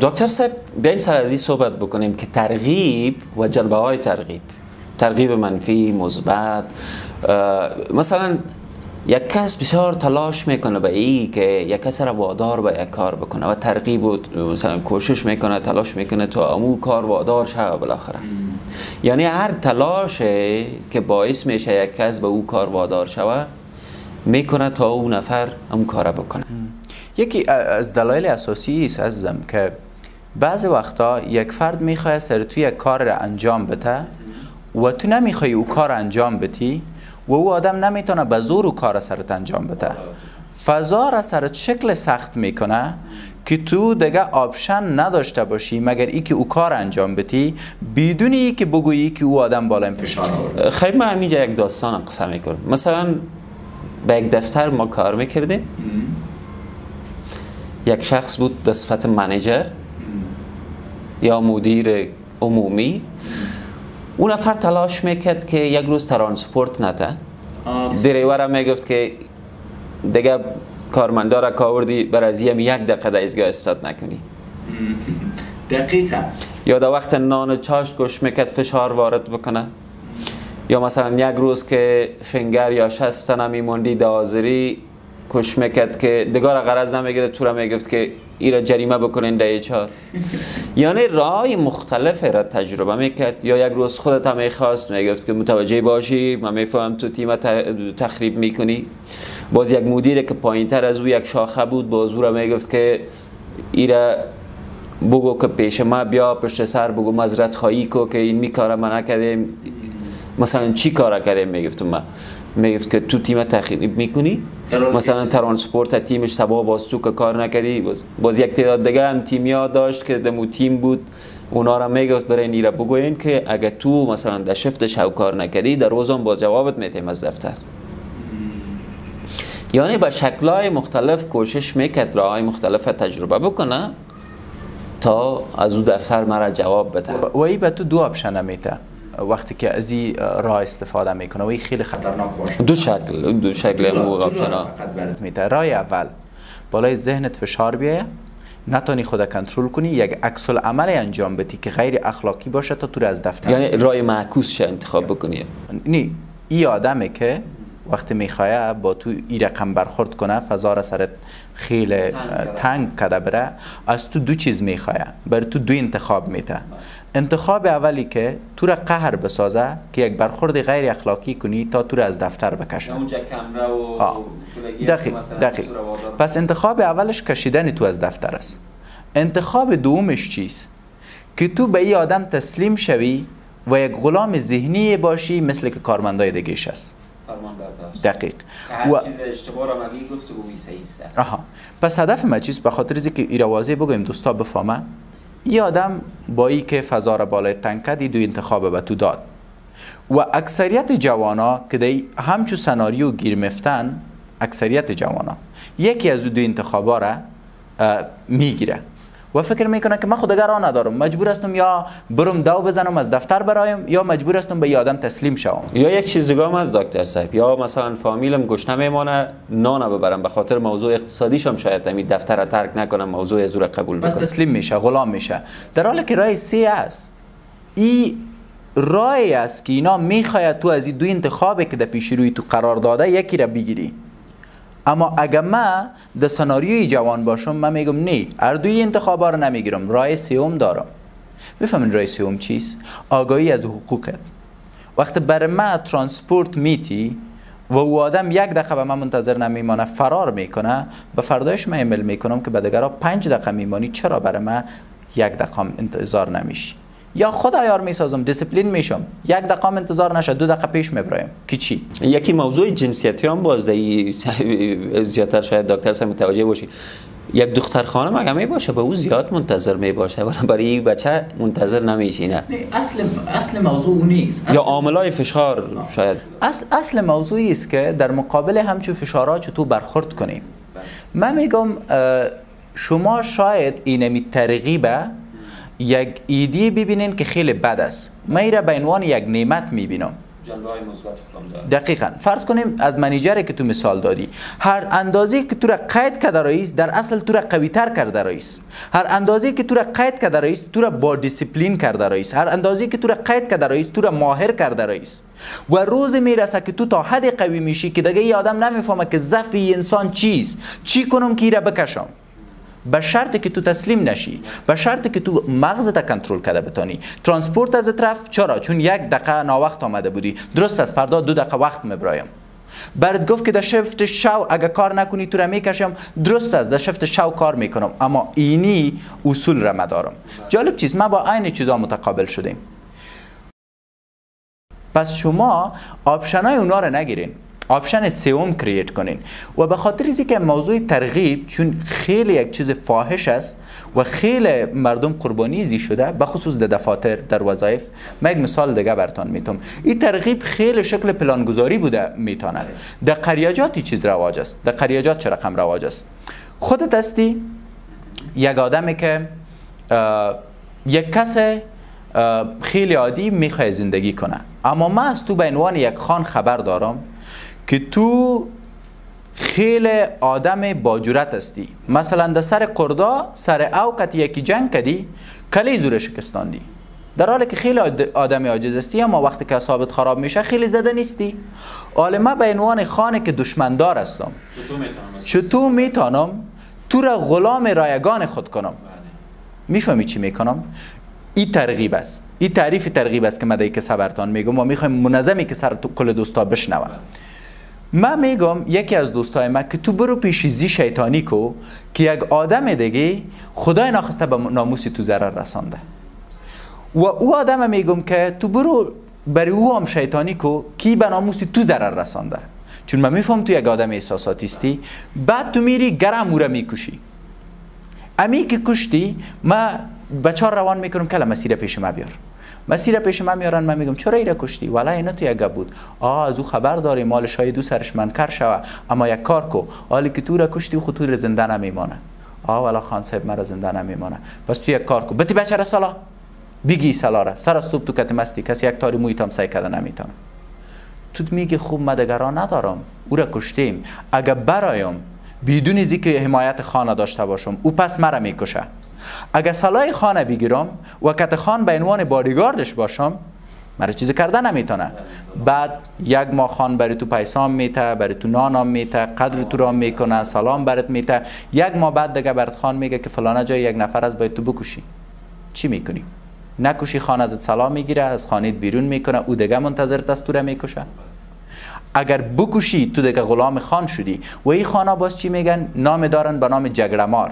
دکتر صاحب بیاین سر از این صحبت بکنیم که ترغیب و جلبه های ترغیب منفی مثبت. مثلا یک کس بسیار تلاش میکنه به این که یک کس را وادار به یک کار بکنه و ترغیب و مثلا کوشش میکنه تلاش میکنه تا امو کار وادار شوه بالاخره. یعنی هر تلاش که باعث میشه یک کس به او کار وادار شوه میکنه تا اون نفر اون کار بکنه. یکی از دلایل اساسی است عزیزم که بعضی وقتا یک فرد میخواد سر توی یک کار را انجام بده و تو نمیخوای او کار انجام بدی و او آدم نمیتونه به زور او کار سرت انجام بده. فضا را سرت شکل سخت میکنه که تو دیگه آپشن نداشته باشی مگر ای که او کار انجام بدی بدون ای که بگویی که او آدم بالا فشار آورده. خیلی من همینجا یک داستان قصه میکنم. مثلا به یک دفتر ما کار میکردیم. یک شخص بود به صفت منیجر یا مدیر عمومی. اون نفر تلاش میکرد که یک روز ترانسپورت نته. دریور میگفت که دیگه کارمندا را کاوردی بر از یک دقیقه در ایستگاه استاد نکنی. دقیقاً. یا در وقت نان چاشت گوش میکرد فشار وارد بکنه. یا مثلا یک روز که فنگر یا شست تنه میموندی در حاضری کش میکرد که دیگه غرض نمیگیره تو را میگفت که ایرا جریمه بکنین در چهار. یعنی راه مختلف را تجربه میکرد. یا یک روز خودت هم میخواست میگفت که متوجه باشی من میفهم تو تیم تخریب میکنی. باز یک مدیر که پایین تر از او یک شاخه بود باز او را میگفت که ایرا بگو که پیش ما بیا پشت سر بگو معذرت خواهی کو که این میکاره ما نکردیم. مثلا چی کار کردیم میگفت ما میگفت که تو تیم تخریب میکنی. مثلا ترانسپورت تیمش سبا باز تو که کار نکردی. باز یک تعداد دیگه هم تیمیا داشت که دمو تیم بود اونا را میگفت برای نیره بگوین که اگه تو مثلا در شفت شو کار نکردی در روزم باز جوابت میتیم از دفتر. یعنی با شکل‌های مختلف کوشش میکرد راه‌های مختلف تجربه بکنه تا از او دفتر مرا جواب بده. و ای به تو دو آپشن میده وقتی که از این راه استفاده میکنه و این خیلی خطرناک باشه. دو شکل مو آپشن ها میده. راه اول بالای ذهنت فشار بیایه نتونی خود کنترل کنی یک عکس العمل انجام بدی که غیر اخلاقی باشه تا تو رو از دفتر. یعنی راه معکوس شه انتخاب بکنی. نه این آدمه که وقتی میخواه با تو این رقم برخورد کنه فضا را سرت خیلی تنگ کده بره از تو دو چیز میخواه بر تو دو انتخاب میده. انتخاب اولی که تو را قهر بسازه که یک برخورد غیر اخلاقی کنی تا تو را از دفتر بکشه. دقیق. پس انتخاب اولش کشیدن تو از دفتر است. انتخاب دومش چیست؟ که تو به این آدم تسلیم شوی و یک غلام ذهنی باشی مثل که کارمندای دیگه‌اش است. دقیق. و چیز اشتباه را مگی گفت و وی صحیح است. پس هدف ما چیست؟ به خاطر اینکه ایرا واضح بگویم دوستا بفهمه این آدم با ای که فضا را بالای تنگ کرد دو انتخاب به تو داد و اکثریت جوانا که دی همچو سناریو گیر مفتن اکثریت جوانا یکی از دو انتخابا را میگیره و فکر میکنه که من خود راه ندارم مجبور هستم یا برم دو بزنم از دفتر برایم یا مجبور هستم به آدم تسلیم شوم. یا یک چیز دیگه هم از دکتر صاحب یا مثلا فامیلم گشنه میمونه نان ببرم به خاطر موضوع اقتصادیشم شاید همین دفتر را ترک نکنم موضوع زور قبول بکنم. بس تسلیم میشه غلام میشه. در حالی که راه سی است این راهی است که اینا میخواید تو از این دو انتخابی که در پیش روی تو قرار داده یکی را بگیری. اما اگه من در سناریوی جوان باشم من میگم نه هر دوی انتخابا رو نمیگیرم راه سوم دارم. میفهمین راه سوم چیست؟ آگاهی از حقوقت. وقتی برای من ترانسپورت میتی و او آدم یک دقیقه به من منتظر نمیمانه فرار میکنه به فردایش من ایمیل میکنم که به دیگرها 5 دقیقه میمانی چرا برای من یک دقیقه انتظار نمیشی یا خود عیار میسازم دیسپلین میشم 1 دقیقه انتظار نشه 2 دقیقه پیش میبرایم که چی. یکی موضوع جنسیتی هم بازدهی زیادتر شاید دکتر صاحب متوجه باشی. یک دختر خانم اگه می باشه به او زیاد منتظر می باشه ولی برای بچه منتظر نمیشینه. اصل موضوع اون نیست. یا عاملای فشار شاید. اصل موضوعی است که در مقابل همچون فشارها چطور برخورد کنیم. من میگم شما شاید اینمی ترغیبه یک ایده ببینین که خیلی بد است. من ایره به عنوان یک نعمت میبینم. جنبه‌های مثبت خودم داره. دقیقاً. فرض کنیم از منیجری که تو مثال دادی، هر اندازه که تو را قید کرده رئیس در اصل تو را قوی تر کرده رئیس. هر اندازه که تو را قید کرده رئیس تو را با دیسیپلین کرده رئیس. هر اندازه که تو را قید کرده رئیس تو را ماهر کرده رئیس. و روز میرسه که تو تا حد قوی میشی که دیگه ای آدم نمیفهمه که ضعف انسان چی کنم که را بکشم. به شرطی که تو تسلیم نشی، به شرطی که تو مغزت کنترل کرده بتانی. ترانسپورت از طرف چرا؟ چون 1 دقیقه ناوقت آمده بودی، درست است، فردا 2 دقیقه وقت میبرایم. برات گفت که در شفت شو اگه کار نکنی تو را میکشم، درست است، در شفت شو کار میکنم، اما اینی اصول را مدارم. جالب چیز، ما با این چیزا متقابل شدیم. پس شما آپشنای اونا را نگیرین، آپشن سوم کرییت کنین. و به خاطر اینکه موضوع ترغیب چون خیلی یک چیز فاحش است و خیلی مردم قربانی زی شده، به خصوص در دفاتر، در وظایف. من یک مثال دیگه براتون میتونم. این ترغیب خیلی شکل پلانگذاری بوده میتونه. در قریاجات چیز رواج است. در قریاجات چه رقم رواج است؟ خودت هستی یک آدمی که یک کس خیلی عادی میخواد زندگی کنه، اما من از تو به عنوان یک خان خبر دارم که تو خیلی آدم با جرأت هستی. مثلا در سر قردا سر اوقات یکی جنگ کردی، کلی زور شکستاندی، در حالی که خیلی آدم عاجز هستی، اما وقتی که اعصابت خراب میشه خیلی زده نیستی. حالا من به عنوان خانه که دشمندار هستم، چطور میتونم تو را غلام رایگان خود کنم؟ میفهمی چی میکنم؟ این ترغیب است. این تعریف ترغیب است که من دیگه صبرتان میگم و میخوایم منظمی که سر تو کل دوستا بشنوم. من میگم یکی از دوستای من که تو برو پیشیزی شیطانی کو که یک آدم دیگه خدای ناخواسته به ناموسی تو ضرر رسانده، و او آدم میگم که تو برو برای او هم شیطانی کو کی به ناموسی تو ضرر رسانده. چون من میفهم تو یک آدم احساساتیستی، بعد تو میری گرم او را میکشی. امی که کشتی، من بچار روان میکنم که مسیر پیش ما بیار. مسیر پیش من میارن، من میگم چرا ایره کشتی؟ والا اینا تو یک بود. از او خبر داری، مال شاید دو سرش منکر شوه، اما یک کار کو، حالی که تو را کشتی خود تو را زنده نمیمانه. والا خان صاحب مرا زنده نمیمانه، بس تو یک کار کو، بتی بچه سالا بگی سالا را سر صبح تو کت مستی، کسی یک تاری مویتام سعی کرده نمیتونه. تو میگی خوب من دگرا ندارم، او را کشتیم، اگه برایم بدون از اینکه حمایت خانه داشته باشم او پس مرا میکشه. اگه سالای خانه بگیرم و کت خان به عنوان بادیگاردش باشم، مرا چیزی کرده نمیتونه. بعد یک ماه خان برای تو پیسام میته، برای تو نانام میته، قدر تو را میکنه، سلام برات میته. یک ماه بعد دیگه برات خان میگه که فلانه جای یک نفر از باید تو بکشی. چی میکنی؟ نکشی، خان ازت سلام میگیره، از خانیت بیرون میکنه، او دیگه منتظرت است تو را میکشه. اگر بکشی تو دیگه غلام خان شدی. و این خانه باز چی میگن؟ نام دارن به نام جگرمار.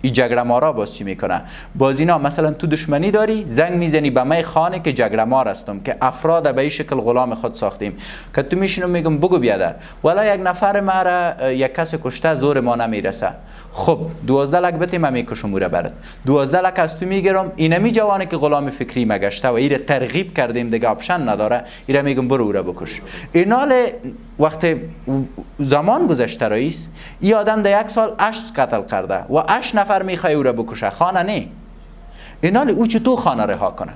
این جگرمارا باز چی میکنه؟ باز اینا مثلا تو دشمنی داری، زنگ میزنی به من خانه که جگرمار هستم، که افراد به این شکل غلام خود ساختیم، که تو میشینم میگم بگو بیادر والا یک نفر مرا یک کس کشته، زور ما نمیرسه. خب 12 لک بتی من میکشم او را برات، 12 لک از تو میگیرم. اینمی جوانه که غلام فکری مگشته و ایره ترغیب کردیم دیگه آپشن نداره، ایره میگم برو او را بکش. اینال وقت زمان گذشته رئیس، این آدم در 1 سال 8 قتل کرده و 8 نفر میخوای او را بکشه، خانه نه. اینال او چطور خانه رها کنه؟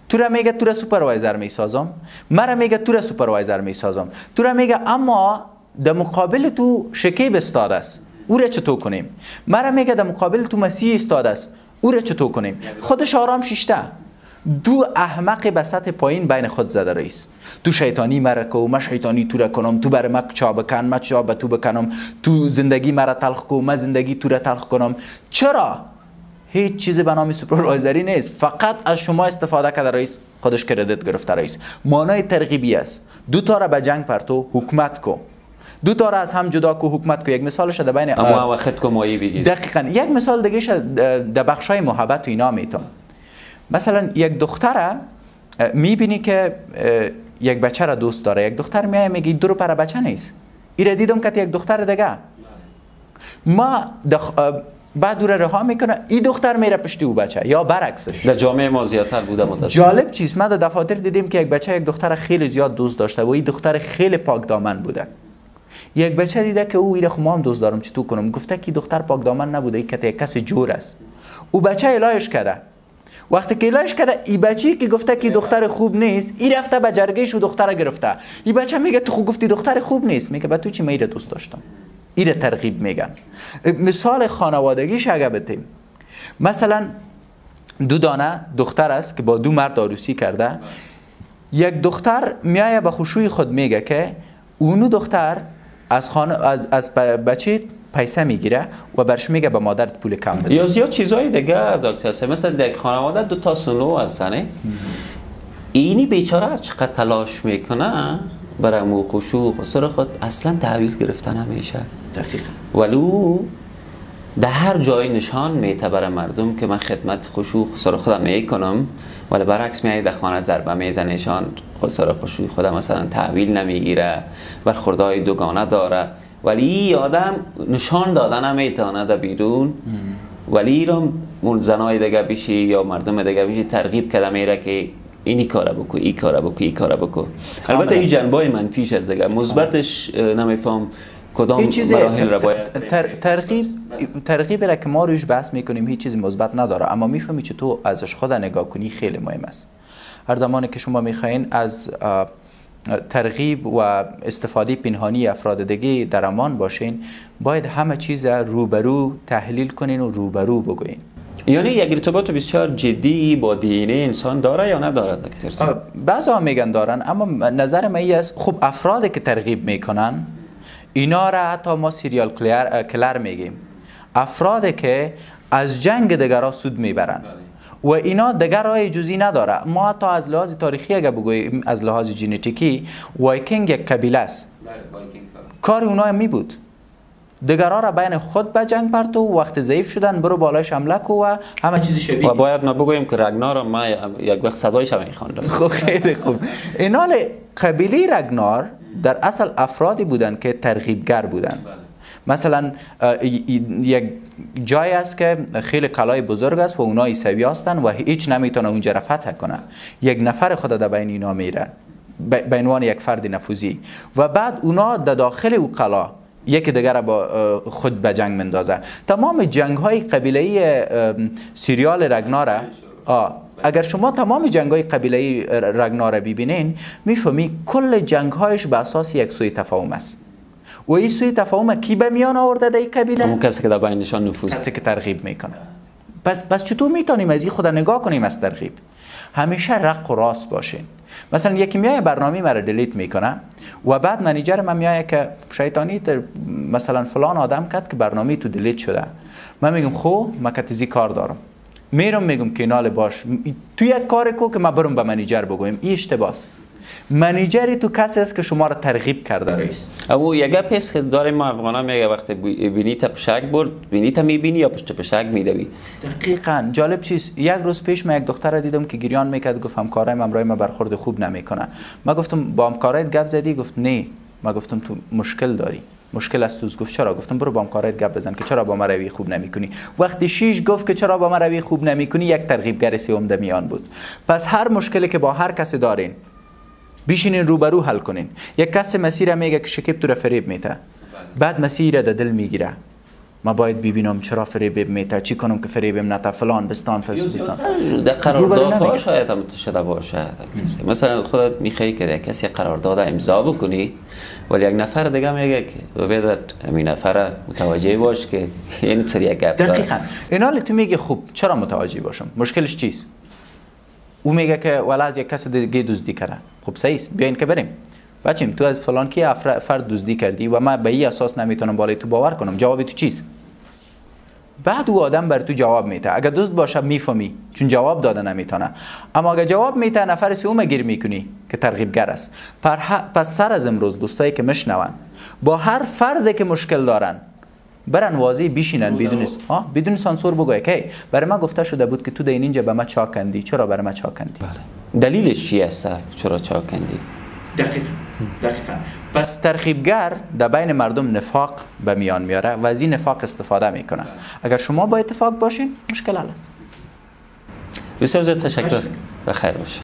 تو را میگه تو را سوپروایزر میسازم، مرا میگه تو را سوپروایزر میسازم. تو را میگه اما در مقابل تو شکیب استاد است، او را چطور کنیم؟ مرا میگه در مقابل تو مسیح استاد است، او را چطور کنیم؟ خودش آرام شیشته. دو احمق به سطح پایین بین خود زده رئیس. تو شیطانی مرا کو، من شیطانی تو را کنم، تو بر من چا بکن، من چا به تو بکنم، تو زندگی مرا تلخ کو، من زندگی تو را تلخ کنم. چرا؟ هیچ چیزی به نام سوپروایزری نیست، فقط از شما استفاده کرده رئیس، خودش کردیت گرفته رئیس. مانای ترغیبی است. دو تا را به جنگ پرتو، حکومت کو. دو تا را از هم جدا کو، حکومت کو. یک مثالش در بین اما وقت کو مایی بگید. دقیقاً. یک مثال دیگه ش در بخشای محبت و اینا میتونم. مثلا یک دختر میبینی که یک بچه را دوست داره، یک دختر میاد میگه دو روپه بچه نیست. ایره دیدم که یک دختر دیگه. ما بعد او را رها میکنه، این دختر میره پشت او بچه یا برعکسش. در جامعه ما زیادتر بوده متاسفانه. جالب چیز، ما در دفاتر دیدیم که یک بچه یک دختر خیلی زیاد دوست داشته و این دختر خیلی پاک دامن بوده. یک بچه دیده که او ایره خو هم دوست دارم چطور کنم، گفته که دختر پاک دامن نبوده، این یک کس جور است. او بچه الایش کرده. وقتی که الایش کرده، این بچه که گفته که دختر خوب نیست، این رفته به جرگهش و دختر گرفته. این بچه میگه تو خوب گفتی دختر خوب نیست، میگه با تو چی، میره دوست داشتم. این ترغیب میگن. مثال خانوادگیش اگه بتیم، مثلا دو دانه دختر است که با دو مرد عروسی کرده. یک دختر میایه به خوشوی خود میگه که اونو دختر از بچه پیسه میگیره و برش میگه به مادرت پول کم بده. یا زیاد چیزهای دیگه دکتر صاحب، مثلا در خانواده دو تا سنو هستن، اینی بیچاره چقدر تلاش میکنه برای مو خشوع خسر خود اصلا تحویل گرفته نمیشه. دقیقاً. ولو در هر جای نشان میته برای مردم که من خدمت خشوع خسر خودم میکنم، ولی برعکس میای در خانه ضربه میزنشان، خسر خشوع خودم مثلا تحویل نمیگیره، برخوردهای دوگانه داره، ولی آدم نشان دادن نمیتونه در بیرون، ولی را زنای دیگه بیشی یا مردم دیگه بیشی ترغیب کرده میره که اینی کارا بکو، این کارا بکو، این کارا بکو. البته این جنبای منفیش از دیگه، مثبتش نمیفهم کدام مراحل را باید. ترغیب را که ما روش بحث میکنیم هیچ چیز مثبت نداره، اما میفهمی که تو ازش خود نگاه کنی خیلی مهم است. هر زمانی که شما میخواین از ترغیب و استفاده پنهانی افراد دیگه در امان باشین، باید همه چیز روبرو تحلیل کنین و روبرو بگوین. یعنی یک ارتباط بسیار جدی با دینه انسان داره یا نداره دکتر؟ بعضا میگن دارن، اما نظر من است خب افرادی که ترغیب میکنن اینا را حتی ما سیریال کلر میگیم، افرادی که از جنگ دیگران سود میبرن و اینا دیگر راه جزئی نداره. ما حتی از لحاظ تاریخی اگه بگوییم، از لحاظ ژنتیکی، وایکینگ یک قبیله است. کار اونا می بود دیگران را بین خود به جنگ پرتو، وقت ضعیف شدن برو بالایش حمله کو و همه چیز شبیه. و باید ما بگوییم که رگنار ما یک وقت صدایش هم میخواندم. خب خیلی خوب. اینا قبیله رگنار در اصل افرادی بودن که ترغیبگر بودن. مثلا یک جای است که خیلی قلعه بزرگ است و اونا عیسوی هستند و هیچ نمیتونه اونجا را فتح کنه، یک نفر خود در بین اینا میره به عنوان یک فرد نفوذی و بعد اونا در داخل او قلعه یکی دیگر را با خود به جنگ مندازه. تمام جنگ های قبیله سریال رگنار، اگر شما تمام جنگ های قبیله رگنار ببینین میفهمی کل جنگ هایش به اساس یک سوء تفاهم است. و این سوی تفاهم کی به میان آورده در این قبیله؟ اون کسی که در بینشان نفوذ، کسی که ترغیب میکنه. پس چطور میتونیم از این خدا نگاه کنیم از ترغیب؟ همیشه رق و راست باشین. مثلا یکی میایه برنامه مرا دیلیت میکنه و بعد منیجر من میایه که شیطانی مثلا فلان آدم کرد که برنامه تو دیلیت شده. من میگم خب من کتیزی کار دارم، میرم میگم که نال باش تو یک کار کو که من برم به منیجر بگویم. این اشتباهه. منیجری تو کسی است که شما را ترغیب کرده رئیس. او یگه پیس که داریم ما افغانا میگه وقتی بینی تا پشک برد، بینی تا میبینی یا پشت پشک میدوی. دقیقاً. جالب چیز، یک روز پیش من یک دختر را دیدم که گریان میکرد، گفت همکارایم امرای ما برخورد خوب نمیکنه. من گفتم با همکارایت گپ زدی؟ گفت نه. من گفتم تو مشکل داری. مشکل است تو؟ گفت چرا؟ گفتم برو با همکارایت گپ بزن که چرا با ما روی خوب نمیکنی. وقتی شیش گفت که چرا با ما روی خوب نمیکنی، یک ترغیبگر سوم در میان بود. پس هر مشکلی که با هر کسی دارین بیشینین روبرو حل کنین. یک کس مسیر میگه که شکیب تو را فریب میته، بعد مسیر در دل میگیره ما باید ببینم چرا فریب میته، چی کنم که فریبم نته، فلان بستان فلان. در قراردادها شاید هم شده باشه. مثلا خودت میخوای که کسی قرارداد امضا بکنی ولی یک نفر دیگه میگه که ببینید همین نفر متوجه باش که یعنی سری یک گپ داره. دقیقاً. اینا تو میگه خوب چرا متوجه باشم؟ مشکلش چیست؟ او میگه که ولی از یک کس دیگه دزدی کرده. خب صحیح، بیاین که بریم. بچیم تو از فلان کی فرد دزدی کردی و من به این اساس نمیتونم بالای تو باور کنم. جواب تو چیست؟ بعد او آدم بر تو جواب میده. اگه دزد باشه میفهمی چون جواب داده نمیتونه، اما اگه جواب میده نفر سوم گیر میکنی که ترغیبگر است. پس سر از امروز دوستایی که میشنون با هر فردی که مشکل دارن برن واضح بشینن بدون سانسور بگوی که برای من گفته شده بود که تو در اینجا به ما چاکندی، چرا برای ما چاکندی؟ بله. دلیلش چی است چرا چاکندی؟ دقیقا. پس ترغیبگر در بین مردم نفاق به میان میاره و از این نفاق استفاده میکنه. اگر شما با اتفاق باشین مشکل است. بسیار زیاد تشکر. بخیر باشه.